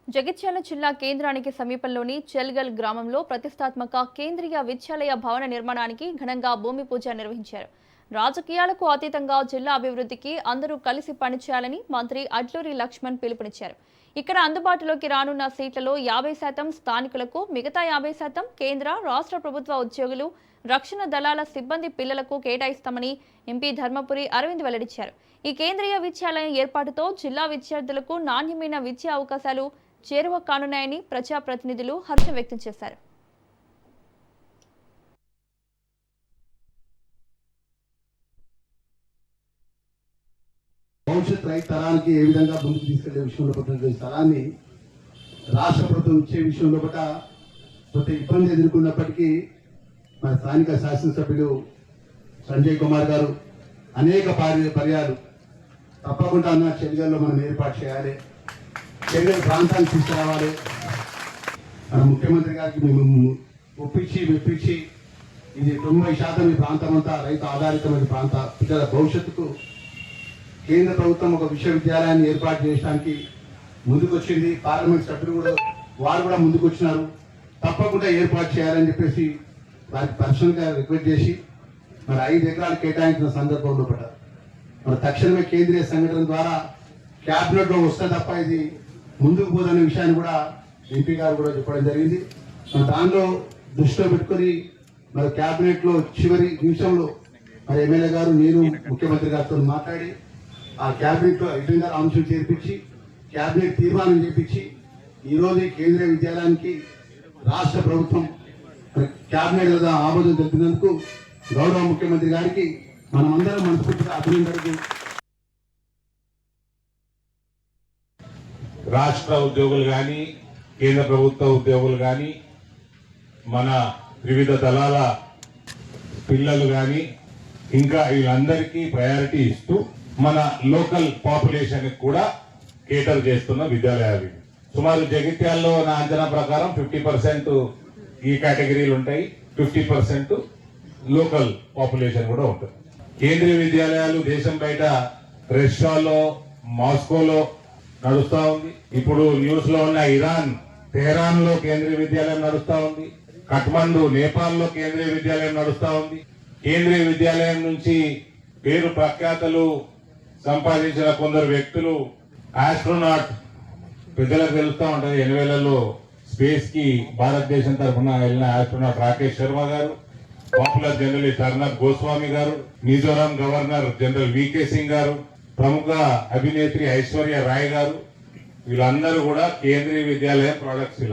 జగిత్యాల జిల్లా కేంద్రానికి సమీపంలోని చెల్గల్ గ్రామంలో ప్రతిష్టాత్మక కేంద్రీయ విద్యాలయ భవన నిర్మాణానికి ఘనంగా భూమి పూజ నిర్వహించారు. రాజకీయాలకు అతీతంగా జిల్లా అభివృద్ధికి అందరూ కలిసి పనిచేయాలని మంత్రి అడ్లూరి లక్ష్మణ్ పిలుపునిచ్చారు. ఇక్కడ అందుబాటులోకి రానున్న సీట్లలో 50% స్థానికులకు, మిగతా 50% కేంద్ర, రాష్ట్ర ప్రభుత్వ ఉద్యోగులు, రక్షణ దళాల సిబ్బంది పిల్లలకు కేటాయిస్తామని ఎంపీ ధర్మపురి అరవింద్ వెల్లడించారు. ఈ కేంద్రీయ విద్యాలయం ఏర్పాటుతో జిల్లా విద్యార్థులకు నాణ్యమైన విద్యా అవకాశాలు చేరువ కానున్నాయని ప్రజాప్రతినిధులు హర్షం వ్యక్తం చేశారు. భవిష్యత్ రైతు తరానికి ఏ విధంగా ముందుకు తీసుకెళ్లే విషయంలో పట్ల స్థలాన్ని రాష్ట్ర ప్రభుత్వం ఇచ్చే విషయంలో పట్ల కొంత ఇబ్బంది ఎదుర్కొన్నప్పటికీ మన స్థానిక శాసనసభ్యులు సంజయ్ కుమార్ గారు అనేక పర్యాలు తప్పకుండా అన్న చెల్లిగల్లో మనం ఏర్పాటు చేయాలి, చెల్లిగల ప్రాంతాన్ని తీసుకురావాలి. మన ముఖ్యమంత్రి గారికి మేము మెప్పించి ఇది 90% ఈ ప్రాంతం అంతా రైతు ఆధారితమైన ప్రాంత పిల్లల భవిష్యత్తుకు కేంద్ర ప్రభుత్వం ఒక విశ్వవిద్యాలయాన్ని ఏర్పాటు చేయడానికి ముందుకొచ్చింది. పార్లమెంట్ సభ్యులు కూడా వారు కూడా ముందుకు వచ్చినారు. తప్పకుండా ఏర్పాటు చేయాలని చెప్పేసి వారికి పర్సనల్గా రిక్వెస్ట్ చేసి మరి 5 ఎకరాలు కేటాయించిన సందర్భంలో పడ్డారు. మరి తక్షణమే కేంద్రీయ సంఘటన ద్వారా క్యాబినెట్లో వస్తే తప్ప ఇది ముందుకు పోదనే విషయాన్ని కూడా ఎంపీ గారు కూడా చెప్పడం జరిగింది. దానిలో దృష్టిలో పెట్టుకుని మరి క్యాబినెట్లో చివరి నిమిషంలో మరి ఎమ్మెల్యే గారు, నేను ముఖ్యమంత్రి గారితో మాట్లాడి ఆ క్యాబినెట్ లో ఎజెండా అంశం చేర్పించి క్యాబినెట్ తీర్మానం చేపించి ఈరోజు కేంద్రీయ విద్యాలయానికి రాష్ట్ర ప్రభుత్వం క్యాబినెట్ ఆమోదం తెలిపినందుకు గౌరవ ముఖ్యమంత్రి గారికి మనమందరం మనస్ఫూర్తిగా అభినందనలు. రాష్ట్ర ఉద్యోగులు కానీ, కేంద్ర ప్రభుత్వ ఉద్యోగులు కానీ, మన వివిధ దళాల పిల్లలు కానీ, ఇంకా వీళ్ళందరికీ ప్రయారిటీ ఇస్తూ మన లోకల్ పాపులేషన్ కూడా కేటర్ చేస్తున్న విద్యాలయాలు. సుమారు జగిత్యాల్లో నా అంచనా ప్రకారం 50% ఈ కేటగిరీలు ఉంటాయి, 50% లోకల్ పాపులేషన్ కూడా ఉంటుంది. కేంద్రీయ విద్యాలయాలు దేశం బయట రష్యాలో, మాస్కోలో నడుస్తా ఉంది. ఇప్పుడు న్యూస్ లో ఉన్న ఇరాన్, తెహరాన్ లో కేంద్రీయ విద్యాలయం నడుస్తా ఉంది. కఠ్మండు, నేపాల్ లో కేంద్రీయ విద్యాలయం నడుస్తా ఉంది. కేంద్రీయ విద్యాలయం నుంచి పేరు ప్రఖ్యాతలు సంపాదించిన కొందరు వ్యక్తులు, ఆస్ట్రోనాట్ ప్రజలకు తెలుస్తా ఉంటాయి. 80లలో స్పేస్ కి భారతదేశం తరఫున వెళ్ళిన ఆస్ట్రోనాట్ రాకేష్ శర్మ గారు, పాపులర్ జర్నలిస్ట్ అర్నబ్ గోస్వామి గారు, Mizoram governor general V K Singh గారు, ప్రముఖ అభినేత్రి ఐశ్వర్య రాయ్ గారు, వీళ్ళందరూ కూడా కేంద్రీయ విద్యాలయం ప్రొడక్ట్స్.